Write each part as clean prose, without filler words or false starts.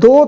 2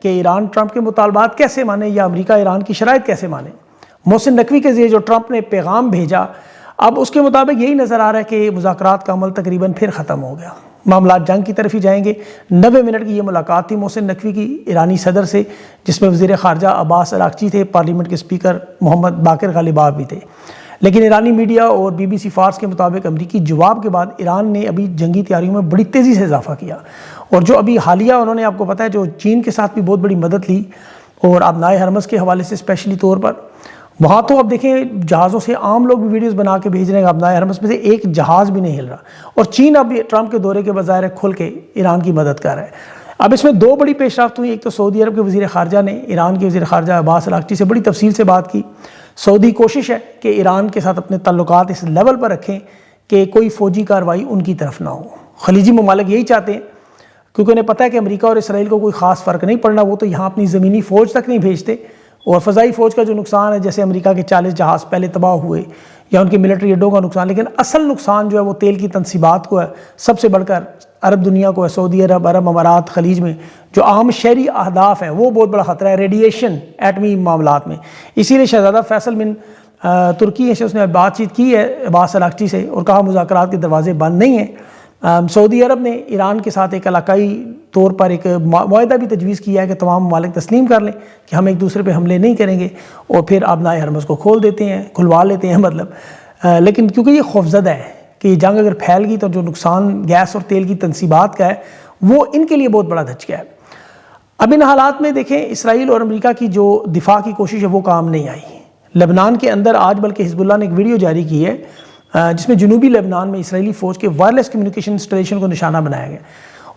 کہ ایران ٹرمپ کے مطالبات کیسے مانے یا امریکہ ایران کی شرائط کیسے مانے۔ محسن نقوی کے ذریعے جو ٹرمپ نے پیغام بھیجا، اب اس کے مطابق یہی نظر آ رہا ہے کہ مذاکرات کا عمل تقریباً پھر ختم ہو گیا، معاملات جنگ کی طرف ہی جائیں گے۔ 90 منٹ کی یہ ملاقات تھی محسن نقوی کی ایرانی صدر سے، جس میں وزیر خارجہ عباس اراغچی تھے، پارلیمنٹ کے سپیکر محمد باقر غالباف بھی تھے۔ لیکن ایرانی میڈیا اور BBC فارس کے مطابق امریکی جواب کے بعد ایران نے ابھی جنگی تیاریوں میں بڑی تیزی سے اضافہ کیا، اور جو ابھی حالیہ انہوں نے آپ کو پتہ ہے جو چین کے ساتھ بھی بہت بڑی مدد لی، اور آبنائے ہرمز کے حوالے سے اسپیشلی طور پر وہاں تو اب دیکھیں جہازوں سے عام لوگ بھی ویڈیوز بنا کے بھیج رہے ہیں، آبنائے ہرمز میں سے ایک جہاز بھی نہیں ہل رہا، اور چین اب ٹرمپ کے دورے کے بظاہر کھل کے ایران کی مدد کر رہا ہے۔ اب اس میں دو بڑی پیش رفت ہوئی، ایک تو سعودی عرب کے وزیر خارجہ نے ایران کے وزیر خارجہ عباس اراغچی سے بڑی تفصیل سے بات کی۔ سعودی کوشش ہے کہ ایران کے ساتھ اپنے تعلقات اس لیول پر رکھیں کہ کوئی فوجی کارروائی ان کی طرف نہ ہو۔ خلیجی ممالک یہی چاہتے ہیں، کیونکہ انہیں پتہ ہے کہ امریکہ اور اسرائیل کو کوئی خاص فرق نہیں پڑنا، وہ تو یہاں اپنی زمینی فوج تک نہیں بھیجتے، اور فضائی فوج کا جو نقصان ہے، جیسے امریکہ کے 40 جہاز پہلے تباہ ہوئے یا ان کے ملٹری اڈوں کا نقصان، لیکن اصل نقصان جو ہے وہ تیل کی تنصیبات کو ہے، سب سے بڑھ کر عرب دنیا کو ہے، سعودی عرب، عرب امارات، خلیج میں جو عام شہری اہداف ہیں وہ بہت بڑا خطرہ ہے، ریڈیشن، ایٹمی معاملات میں۔ اسی لیے شہزادہ فیصل بن ترکی سے اس نے بات چیت کی ہے عباس اراغچی سے، اور کہا مذاکرات کے دروازے بند نہیں ہیں۔ سعودی عرب نے ایران کے ساتھ ایک علاقائی طور پر ایک معاہدہ بھی تجویز کیا ہے کہ تمام ممالک تسلیم کر لیں کہ ہم ایک دوسرے پہ حملے نہیں کریں گے، اور پھر آبنائے ہرمز کو کھلوا لیتے ہیں مطلب۔ لیکن کیونکہ یہ خوفزدہ ہے کہ یہ جنگ اگر پھیل گئی تو جو نقصان گیس اور تیل کی تنصیبات کا ہے وہ ان کے لیے بہت بڑا دھچکا ہے۔ اب ان حالات میں دیکھیں اسرائیل اور امریکہ کی جو دفاع کی کوشش ہے وہ کام نہیں آئی۔ لبنان کے اندر آج بلکہ حزب اللہ نے ایک ویڈیو جاری کی ہے جس میں جنوبی لبنان میں اسرائیلی فوج کے وائرلیس کمیونیکیشن انسٹالیشن کو نشانہ بنایا گیا،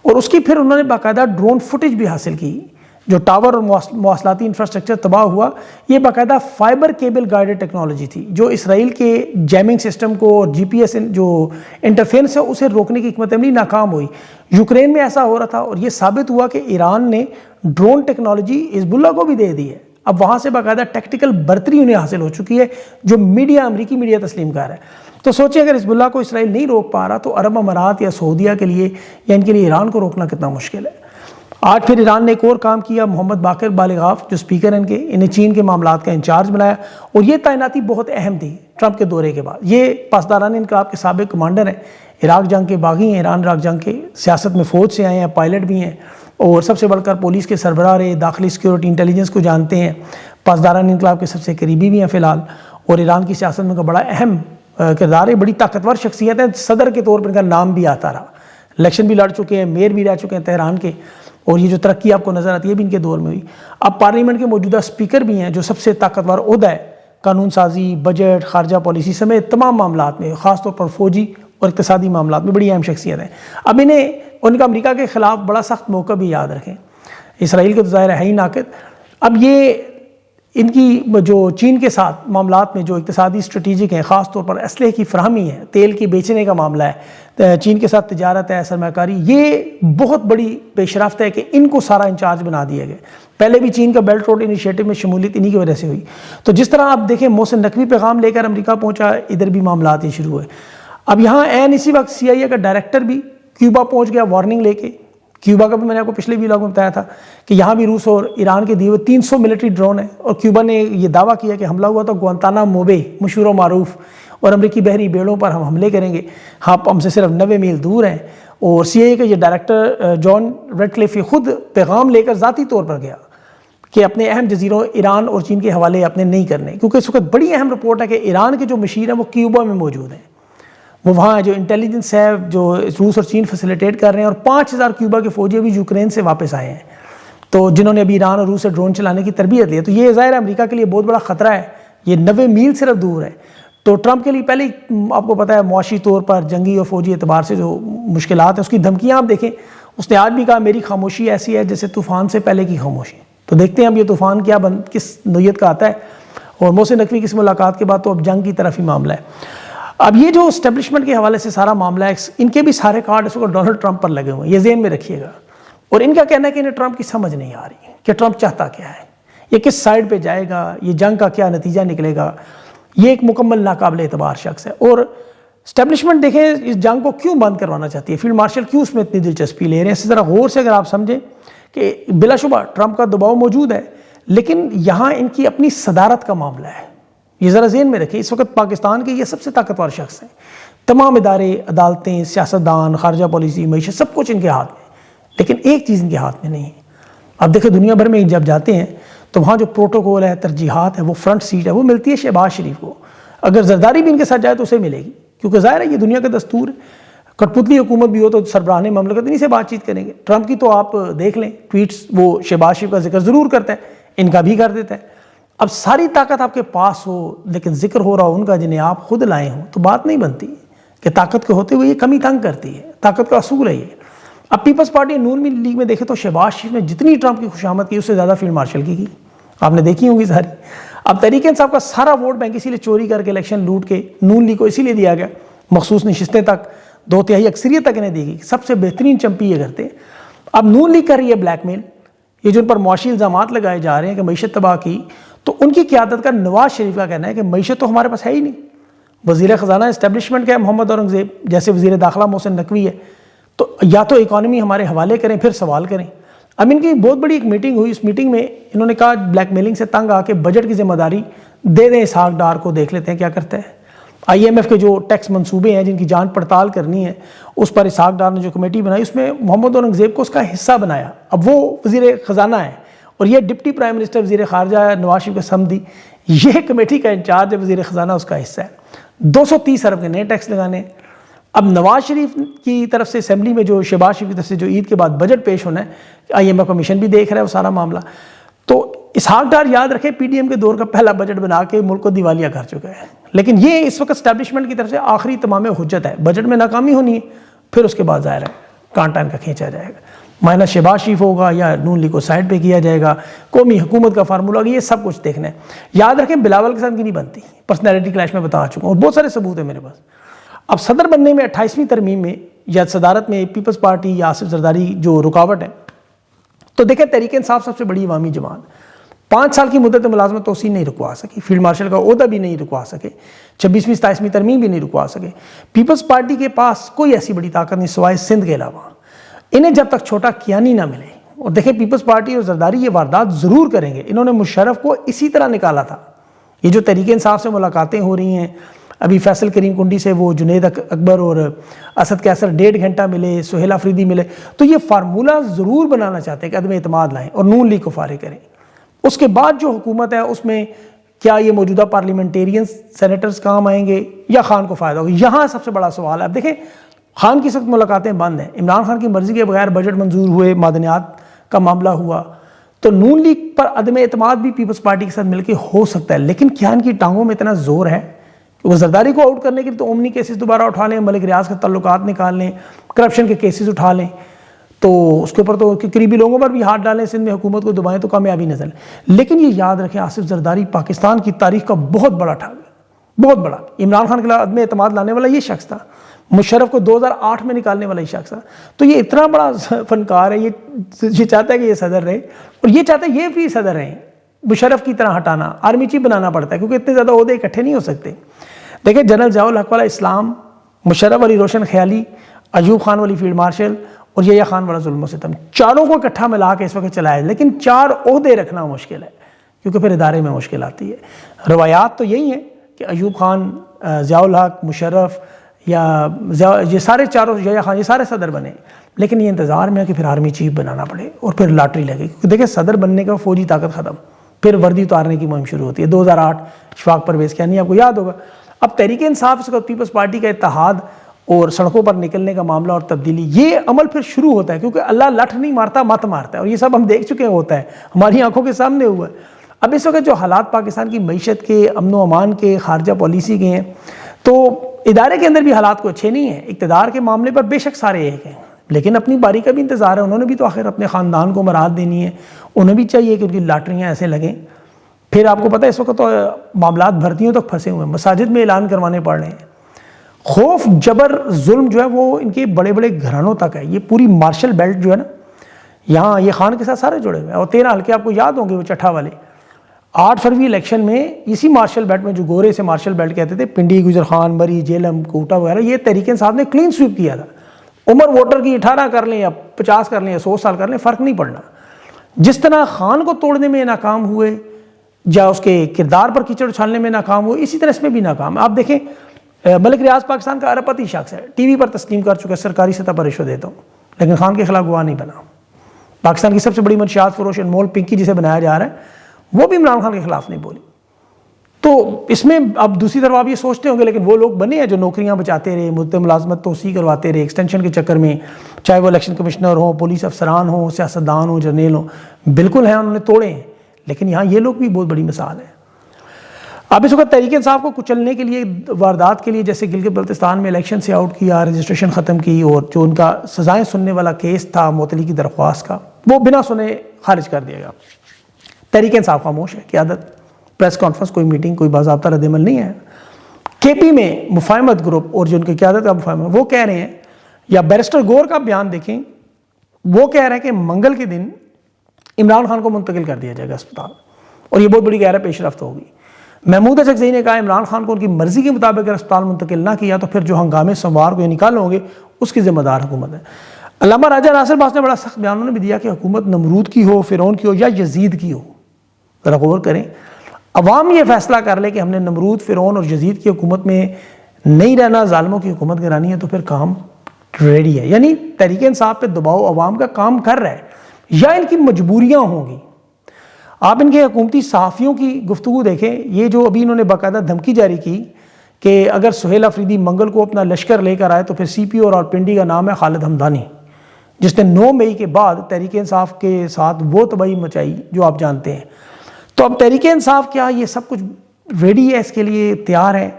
اور اس کی پھر انہوں نے باقاعدہ ڈرون فوٹیج بھی حاصل کی۔ جو ٹاور اور مواصلاتی انفراسٹرکچر تباہ ہوا، یہ باقاعدہ فائبر کیبل گائیڈڈ ٹیکنالوجی تھی جو اسرائیل کے جیمنگ سسٹم کو اور GPS جو انٹرفیرنس ہے اسے روکنے کی حکمت عملی ناکام ہوئی۔ یوکرین میں ایسا ہو رہا تھا، اور یہ ثابت ہوا کہ ایران نے ڈرون ٹیکنالوجی حزب اللہ کو بھی دے دی ہے۔ اب وہاں سے باقاعدہ ٹیکٹیکل برتری انہیں حاصل ہو چکی ہے جو امریکی میڈیا تسلیم کر رہا ہے۔ تو سوچیں اگر حزب اللہ کو اسرائیل نہیں روک پا رہا تو عرب امارات یا سعودیہ کے لیے یا ان کے لیے ایران کو روکنا کتنا مشکل ہے۔ آج پھر ایران نے ایک اور کام کیا، محمد باقر غالباف جو سپیکر ہیں انہیں چین کے معاملات کا انچارج بنایا، اور یہ تعیناتی بہت اہم تھی ٹرمپ کے دورے کے بعد۔ یہ پاسداران انقلاب کے سابق کمانڈر ہیں، عراق جنگ کے باغی ہیں، ایران عراق جنگ کے سیاست میں فوج سے آئے ہیں، پائلٹ بھی ہیں، اور سب سے بڑھ کر پولیس کے سربراہ رہے، داخلی سیکیورٹی انٹیلیجنس کو جانتے ہیں، پاسداران انقلاب کے سب سے قریبی بھی ہیں فی الحال، اور ایران کی سیاست میں کا بڑا اہم کردار ہے، بڑی طاقتور شخصیت ہے، صدر کے طور پر ان کا نام بھی آتا رہا، الیکشن بھی لڑ چکے ہیں، میئر بھی رہ چکے ہیں تہران کے، اور یہ جو ترقی آپ کو نظر آتی ہے بھی ان کے دور میں ہوئی۔ اب پارلیمنٹ کے موجودہ سپیکر بھی ہیں جو سب سے طاقتور عہدہ ہے قانون سازی، بجٹ، خارجہ پالیسی سمیت تمام معاملات میں، خاص طور پر فوجی اور اقتصادی معاملات میں بڑی اہم شخصیت ہیں۔ اب انہیں ان کا امریکہ کے خلاف بڑا سخت موقع بھی یاد رکھیں، اسرائیل کے تو ظاہر ہے ہی ناقد۔ اب یہ ان کی جو چین کے ساتھ معاملات میں جو اقتصادی اسٹریٹجک ہیں، خاص طور پر اسلحے کی فراہمی ہے، تیل کی بیچنے کا معاملہ ہے، چین کے ساتھ تجارت ہے، سرمایہ کاری، یہ بہت بڑی پیش رفت ہے کہ ان کو سارا انچارج بنا دیا گیا۔ پہلے بھی چین کا بیلٹ روڈ انیشیٹو میں شمولیت انہی کی وجہ سے ہوئی۔ تو جس طرح آپ دیکھیں محسن نقوی پیغام لے کر امریکہ پہنچا، ادھر بھی معاملات ہی شروع ہوئے۔ اب یہاں اسی وقت CIA کا ڈائریکٹر بھی کیوبا پہنچ گیا وارننگ لے کے۔ کیوبا کا بھی میں نے آپ کو پچھلے ویلاگ میں بتایا تھا کہ یہاں بھی روس اور ایران کے دیے ہوئے 300 ملٹری ڈرون ہیں، اور کیوبا نے یہ دعویٰ کیا کہ حملہ ہوا تو گوانتانامو بے مشہور و معروف، اور امریکی بحری بیڑوں پر ہم حملے کریں گے، ہم سے صرف 90 میل دور ہیں۔ اور CIA کا یہ ڈائریکٹر جان ریڈکلف خود پیغام لے کر ذاتی طور پر گیا کہ اپنے اہم جزیروں ایران اور چین کے حوالے اپنے نہیں کرنے، کیونکہ اس وقت بڑی اہم رپورٹ ہے کہ ایران کے جو مشیر ہیں وہ کیوبا میں موجود ہیں، وہ وہاں جو انٹیلیجنس ہے جو روس اور چین فیسیلیٹیٹ کر رہے ہیں، اور 5000 کیوبا کے فوجی ابھی یوکرین سے واپس آئے ہیں، تو جنہوں نے ابھی ایران اور روس سے ڈرون چلانے کی تربیت لی ہے۔ تو یہ ظاہر ہے امریکہ کے لیے بہت بڑا خطرہ ہے، یہ 90 میل صرف دور ہے۔ تو ٹرمپ کے لیے پہلے آپ کو پتہ ہے معاشی طور پر جنگی اور فوجی اعتبار سے جو مشکلات ہیں، اس کی دھمکیاں آپ دیکھیں، اس نے آج بھی کہا میری خاموشی ایسی ہے جیسے طوفان سے پہلے کی خاموشی۔ تو دیکھتے ہیں اب یہ طوفان کس نوعیت کا آتا ہے، اور محسن نقوی کی اس ملاقات کے بعد تو اب جنگ کی طرف ہی معاملہ ہے۔ اب یہ جو اسٹیبلشمنٹ کے حوالے سے سارا معاملہ ہے، ان کے بھی سارے کارڈ اس وقت ڈونلڈ ٹرمپ پر لگے ہوئے ہیں، یہ ذہن میں رکھیے گا۔ اور ان کا کہنا ہے کہ انہیں ٹرمپ کی سمجھ نہیں آ رہی کہ ٹرمپ چاہتا کیا ہے، یہ کس سائڈ پہ جائے گا، یہ جنگ کا کیا نتیجہ نکلے گا۔ یہ ایک مکمل ناقابل اعتبار شخص ہے، اور اسٹیبلشمنٹ دیکھیں اس جنگ کو کیوں بند کروانا چاہتی ہے، فیلڈ مارشل کیوں اس میں اتنی دلچسپی لے رہے ہیں۔ اسی طرح غور سے اگر آپ سمجھیں کہ بلا شبہ ٹرمپ کا دباؤ موجود ہے، لیکن یہاں ان کی اپنی صدارت کا معاملہ ہے. یہ ذرا ذہن میں رکھیں، اس وقت پاکستان کے یہ سب سے طاقتور شخص ہیں. تمام ادارے، عدالتیں، سیاستدان، خارجہ پالیسی، معیشت، سب کچھ ان کے ہاتھ میں، لیکن ایک چیز ان کے ہاتھ میں نہیں ہے. اب دیکھیں دنیا بھر میں جب جاتے ہیں تو وہاں جو پروٹوکول ہے، ترجیحات ہے، وہ فرنٹ سیٹ ہے، وہ ملتی ہے شہباز شریف کو. اگر زرداری بھی ان کے ساتھ جائے تو اسے ملے گی، کیونکہ ظاہر ہے یہ دنیا کا دستور ہے. کٹپتلی حکومت بھی ہو تو سربراہ مملکت انہی سے بات چیت کریں گے. ٹرمپ کی تو آپ دیکھ لیں ٹویٹس، وہ شہباز شریف کا ذکر ضرور کرتا ہے، ان کا بھی کر دیتا ہے. اب ساری طاقت آپ کے پاس ہو لیکن ذکر ہو رہا ہو ان کا جنہیں آپ خود لائے ہوں تو بات نہیں بنتی کہ طاقت کے ہوتے ہوئے یہ کمی تنگ کرتی ہے. طاقت کا اصول ہے یہ. اب پیپلز پارٹی نون لیگ میں دیکھیں تو شہباز شریف نے جتنی ٹرمپ کی خوشامد کی اس سے زیادہ فیلڈ مارشل کی آپ نے دیکھی ہوں گی ساری. اب تحریک انصاف کا سارا ووٹ بینک اسی لیے چوری کر کے الیکشن لوٹ کے نون لیگ کو اسی لیے دیا گیا، مخصوص نشستیں تک 2/3 اکثریت تک انہیں دی گئی. سب سے بہترین چمپی یہ کرتے. اب نون لیگ کر رہی ہے بلیک میل، یہ جو ان پر معاشی الزامات لگائے جا رہے ہیں کہ معیشت تباہ کی، تو ان کی قیادت کا نواز شریف کا کہنا ہے کہ معیشت تو ہمارے پاس ہے ہی نہیں. وزیر خزانہ اسٹیبلشمنٹ کا ہے محمد اورنگزیب، جیسے وزیر داخلہ محسن نقوی ہے. تو یا تو اکانومی ہمارے حوالے کریں پھر سوال کریں. اب ان کی بہت بڑی ایک میٹنگ ہوئی، اس میٹنگ میں انہوں نے کہا بلیک میلنگ سے تنگ آ کے بجٹ کی ذمہ داری دے دیں اسحاق ڈار کو، دیکھ لیتے ہیں کیا کرتا ہے. IMF کے جو ٹیکس منصوبے ہیں جن کی جانچ پڑتال کرنی ہے، اس پر اسحاق ڈار نے جو کمیٹی بنائی اس میں محمد اورنگزیب کو اس کا حصہ بنایا. اب وہ وزیر خزانہ ہے اور یہ ڈپٹی پرائم منسٹر وزیر خارجہ ہے نواز شریف کے سمدی، یہ کمیٹی کا انچارج ہے، وزیر خزانہ اس کا حصہ ہے. 230 ارب کے نئے ٹیکس لگانے. اب نواز شریف کی طرف سے اسمبلی میں جو شہباز شریف کی طرف سے جو عید کے بعد بجٹ پیش ہونا ہے، IMF کمیشن بھی دیکھ رہا ہے وہ سارا معاملہ. تو اسحاق ڈار یاد رکھے PDM کے دور کا پہلا بجٹ بنا کے ملک کو دیوالیہ کر چکا ہے، لیکن یہ اس وقت اسٹیبلشمنٹ کی طرف سے آخری تمام حجت ہے. بجٹ میں ناکامی ہونی ہے، پھر اس کے بعد ظاہر ہے کانٹا ان کا کھینچا جائے گا، مائنس شہباز شریف ہوگا یا نون لیگ کو سائڈ پہ کیا جائے گا، قومی حکومت کا فارمولہ ہوگا، یہ سب کچھ دیکھنا ہے. یاد رکھیں بلاول کے ساتھ کی نہیں بنتی، پرسنالٹی کلیش میں بتا چکا ہوں اور بہت سارے ثبوت ہیں میرے پاس. اب صدر بننے میں 28ویں ترمیم میں یا صدارت میں پیپلز پارٹی یا آصف زرداری جو رکاوٹ ہے، تو دیکھیں تحریک انصاف سب سے بڑی عوامی جماعت 5 سال کی مدت ملازمت توسیع نہیں رکوا سکی، فیلڈ مارشل کا عہدہ بھی نہیں رکوا سکے، 26ویں 27ویں ترمیم بھی نہیں رکوا سکے. پیپلز پارٹی کے پاس کوئی ایسی بڑی طاقت نہیں سوائے سندھ کے علاوہ. انہیں جب تک چھوٹا کیانی نہ ملے، اور دیکھیں پیپلز پارٹی اور زرداری یہ واردات ضرور کریں گے. انہوں نے مشرف کو اسی طرح نکالا تھا. یہ جو تحریک انصاف سے ملاقاتیں ہو رہی ہیں، ابھی فیصل کریم کنڈی سے وہ جنید اکبر اور اسد کیسر 1.5 گھنٹہ ملے، سہیل آفریدی ملے، تو یہ فارمولہ ضرور بنانا چاہتے ہیں کہ عدم اعتماد لائیں اور نون لیگ کو فارغ کریں. اس کے بعد جو حکومت ہے اس میں کیا یہ موجودہ پارلیمنٹیرین سینیٹرز کام آئیں گے یا خان کو فائدہ ہوگا؟ یہاں سب سے بڑا سوال ہے. اب دیکھیں خان کی سخت ملاقاتیں بند ہیں، عمران خان کی مرضی کے بغیر بجٹ منظور ہوئے، معدنیات کا معاملہ ہوا، تو نون لیگ پر عدم اعتماد بھی پیپلز پارٹی کے ساتھ مل کے ہو سکتا ہے. لیکن کیا ان کی ٹانگوں میں اتنا زور ہے کہ وہ زرداری کو آؤٹ کرنے کے لیے تو اومنی کیسز دوبارہ اٹھا لیں، ملک ریاض کے تعلقات نکال لیں، کرپشن کے کیسز اٹھا لیں، تو اس کے اوپر تو قریبی لوگوں پر بھی ہاتھ ڈالیں، سندھ میں حکومت کو دبائیں تو کامیابی نظر لیں. لیکن یہ یاد رکھیں آصف زرداری پاکستان کی تاریخ کا بہت بڑا ٹھگ ہے، بہت بڑا. عمران خان کے خلاف عدم اعتماد لانے والا یہ شخص تھا، مشرف کو 2008 میں نکالنے والا یہ شخص تھا. تو یہ اتنا بڑا فنکار ہے، یہ چاہتا ہے کہ یہ صدر رہے، اور یہ چاہتا ہے یہ بھی صدر رہیں. مشرف کی طرح ہٹانا، آرمی چیف بنانا پڑتا ہے کیونکہ اتنے زیادہ عہدے اکٹھے نہیں ہو سکتے. دیکھیں جنرل ضیاء الحق والا اسلام، مشرف والی روشن خیالی، ایوب خان والی فیلڈ مارشل اور یحییٰ خان والا ظلم و ستم، چاروں کو اکٹھا ملا کے اس وقت چلایا. لیکن 4 عہدے رکھنا مشکل ہے کیونکہ پھر ادارے میں مشکل آتی ہے. روایات تو یہی ہیں کہ ایوب خان، ضیاء الحق، مشرف یا یہ سارے چاروں، یحییٰ خان، یہ سارے صدر بنے. لیکن یہ انتظار میں ہے کہ پھر آرمی چیف بنانا پڑے اور پھر لاٹری لگے، کیونکہ دیکھیں صدر بننے کا فوجی طاقت ختم، پھر وردی اتارنے کی مہم شروع ہوتی ہے. 2008 اشفاق پرویز کیانی آپ کو یاد ہوگا. اب تحریک انصاف اس کو پیپلز پارٹی کا اتحاد اور سڑکوں پر نکلنے کا معاملہ اور تبدیلی، یہ عمل پھر شروع ہوتا ہے کیونکہ اللہ لٹھ نہیں مارتا مت مارتا ہے، اور یہ سب ہم دیکھ چکے ہوتا ہے، ہماری آنکھوں کے سامنے ہوا ہے. اب اس وقت جو حالات پاکستان کی معیشت کے، امن و امان کے، خارجہ پالیسی کے ہیں، تو ادارے کے اندر بھی حالات کو اچھے نہیں ہیں. اقتدار کے معاملے پر بے شک سارے ایک ہیں، لیکن اپنی باری کا بھی انتظار ہے. انہوں نے بھی تو آخر اپنے خاندان کو مراد دینی ہے، انہیں بھی چاہیے کہ ان کی لاٹریاں ایسے لگیں. پھر آپ کو پتہ ہے اس وقت تو معاملات بھرتیوں تک پھنسے ہوئے ہیں، مساجد میں اعلان کروانے پڑ رہے ہیں. خوف، جبر، ظلم جو ہے وہ ان کے بڑے بڑے گھرانوں تک ہے. یہ پوری مارشل بیلٹ جو ہے نا، یہاں یہ خان کے ساتھ سارے جڑے ہوئے ہیں. اور 13 حلقے آپ کو یاد ہوں گے وہ چٹھا والے. 8 فروری الیکشن میں اسی مارشل بیلٹ میں، جو گورے سے مارشل بیلٹ کہتے تھے، پنڈی، گجر خان، مری، جیلم، کوٹا وغیرہ، یہ تحریک انصاف نے کلین سویپ کیا تھا. عمر ووٹر کی 18 کر لیں یا 50 کر لیں یا 100 سال کر لیں، فرق نہیں پڑنا. جس طرح خان کو توڑنے میں ناکام ہوئے یا اس کے کردار پر کیچڑ اچھالنے میں ناکام ہوئے، اسی طرح اس میں بھی ناکام ہے۔ آپ دیکھیں ملک ریاض پاکستان کا ارب پتی شخص ہے، ٹی وی پر تسلیم کر چکا ہے سرکاری سطح پر رشوت دیتا ہوں، لیکن خان کے خلاف گواہ نہیں بنا۔ پاکستان کی سب سے بڑی منشیات فروش انمول پنکی جسے بنایا جا رہا ہے، وہ بھی عمران خان کے خلاف نہیں بولی۔ تو اس میں اب دوسری طرف آپ یہ سوچتے ہوں گے لیکن وہ لوگ بنے ہیں جو نوکریاں بچاتے رہے، مدت ملازمت توسیع کرواتے رہے ایکسٹینشن کے چکر میں، چاہے وہ الیکشن کمشنر ہوں، پولیس افسران ہوں، سیاستدان ہوں، جرنیل ہوں، بالکل ہیں، انہوں نے توڑے ہیں، لیکن یہاں یہ لوگ بھی بہت بڑی مثال ہے۔ اب اس وقت تحریک انصاف کو کچلنے کے لیے، واردات کے لیے، جیسے گلگت بلتستان میں الیکشن سے آؤٹ کیا، رجسٹریشن ختم کی، اور جو ان کا سزائیں سننے والا کیس تھا معطلی کی درخواست کا، وہ بنا سنے خارج کر دیا گیا۔ تحریک انصاف خاموش ہے، قیادت پریس کانفرنس، کوئی میٹنگ، کوئی باضابطہ رد عمل نہیں ہے۔ کے پی میں مفاہمت گروپ اور جو ان کی قیادت کا مفاہمت، وہ کہہ رہے ہیں، یا بیرسٹر گور کا بیان دیکھیں، وہ کہہ رہے ہیں کہ منگل کے دن عمران خان کو منتقل کر دیا جائے گا اسپتال، اور یہ بہت بڑی گہرا پیش رفت ہوگی۔ محمود اچکزئی نے کہا عمران خان کو ان کی مرضی کے مطابق اگر اسپتال منتقل نہ کیا تو پھر جو ہنگامے سوموار کو یہ نکال ہوں گے اس کی ذمہ دار حکومت ہے۔ علامہ راجہ ناصر باز نے بڑا سخت بیان انہوں نے بھی دیا کہ حکومت نمرود کی ہو، فرعون کی ہو یا یزید کی ہو، ذرا غور کریں، عوام یہ فیصلہ کر لے کہ ہم نے نمرود، فرعون اور یزید کی حکومت میں نہیں رہنا، ظالموں کی حکومت گرانی ہے، تو پھر کام ریڈی ہے۔ یعنی تحریک انصاف پہ دباؤ عوام کا کام کر رہا ہے، یا ان کی مجبوریاں ہوں گی۔ آپ ان کے حکومتی صحافیوں کی گفتگو دیکھیں، یہ جو ابھی انہوں نے باقاعدہ دھمکی جاری کی کہ اگر سہیل افریدی منگل کو اپنا لشکر لے کر آئے تو پھر سی پی او اور پنڈی کا نام ہے خالد ہمدانی، جس نے 9 مئی کے بعد تحریک انصاف کے ساتھ وہ تباہی مچائی جو آپ جانتے ہیں۔ تو اب تحریک انصاف کیا یہ سب کچھ ریڈی ہے، اس کے لیے تیار ہے؟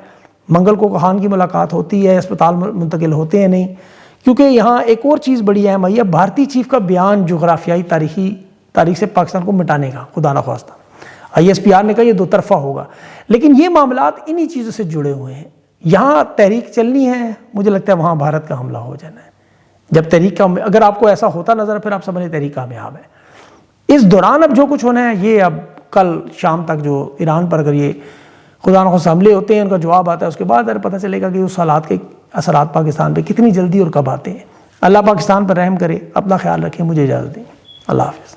منگل کو خان کی ملاقات ہوتی ہے، اسپتال منتقل ہوتے ہیں نہیں، کیونکہ یہاں ایک اور چیز بڑی اہم ہے، بھارتی چیف کا بیان جغرافیائی تاریخ سے پاکستان کو مٹانے کا، خدا نخواستہ آئی ایس پی آر نے کہا یہ 2 طرفہ ہوگا، لیکن یہ معاملات انہی چیزوں سے جڑے ہوئے ہیں۔ یہاں تحریک چلنی ہے، مجھے لگتا ہے وہاں بھارت کا حملہ ہو جانا ہے۔ جب تحریک کا، اگر آپ کو ایسا ہوتا نظر پھر آپ سمجھیں تحریک کامیاب ہے۔ اس دوران اب جو کچھ ہونا ہے، یہ اب کل شام تک جو ایران پر اگر یہ خدا نخواستہ حملے ہوتے ہیں، ان کا جواب آتا ہے، اس کے بعد پتہ چلے گا کہ اس حالات کے اثرات پاکستان پہ کتنی جلدی اور کب آتے ہیں۔ اللہ پاکستان پر رحم کرے، اپنا خیال رکھیں، مجھے اجازت دیں، اللہ حافظ۔